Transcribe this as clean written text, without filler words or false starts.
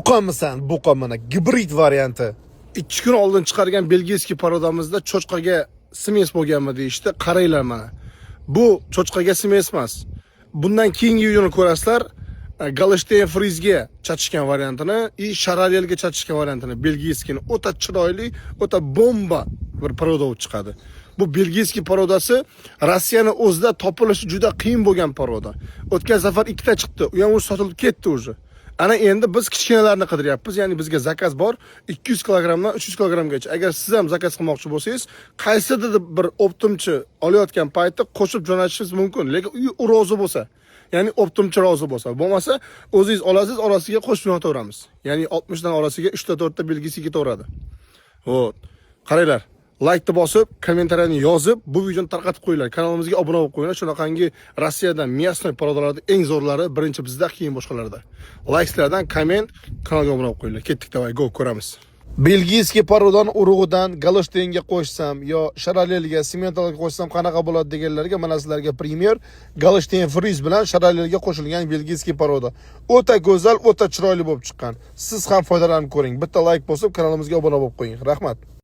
Buqamisan, buqa mana gibrid varianti. 2 kun oldin chiqargan belgiyskiy parodamizda cho'chqaga smes bo'lganmi deyishdi. Qaranglar mana. Bu cho'chqaga smes emas. Bundan keyingi videoni ko'rasizlar. Galishten Frizga chachishgan variantini, Sharalelga chachishgan variantini, belgiyskini o'ta chiroyli, o'ta bomba bir paroda chiqadi. Bu belgiyskiy parodasi Rossiyani o'zida topilishi juda qiyin bo'lgan paroda. O'tgan safar ikkita chiqdi, u ham sotilib ketdi o'zi. Ana endi biz kichkinalarni qidiryapmiz. Ya'ni bizga zakaz bor 200 kilogramdan 300 kilogramgacha. Agar siz ham zakaz qilmoqchi bo'lsangiz, qaysidir bir optimchi olayotgan paytda qo'shib jo'natishingiz mumkin, lekin u rozi bo'lsa. Ya'ni optimchi rozi bo'lsa, bo'lmasa o'zingiz olasiz, orasiga qo'shib jo'nataveramiz. Ya'ni 60 dan orasiga 3 ta 4 ta belgisi ketaveradi. Xo'p. Qaranglar. Like bosib, kommentariyani yozib, bu videoni tarqatib qo'yinglar. Kanalimizga obuna bo'lib qo'yinglar. Shunaqangi Rossiyadan miyasnoy parodalarda eng zo'rlari birinchi bizda, keyin boshqalarda. Like'lardan komment, kanalga obuna bo'lib qo'yinglar. Ketdik, davay, go ko'ramiz. Belgiyskiy parodan urug'idan Galishtenga qo'shsam yo Sharalelga, Simentalga qo'shsam qanaqa bo'ladi deganlarga mana sizlarga primer Galishten Friz bilan Sharalelga qo'shilgan belgiyskiy paroda. O'ta go'zal, o'ta chiroyli bo'lib chiqqan. Siz ham foydalanib ko'ring. Bitta like bosib, kanalimizga obuna bo'lib qo'ying. Rahmat.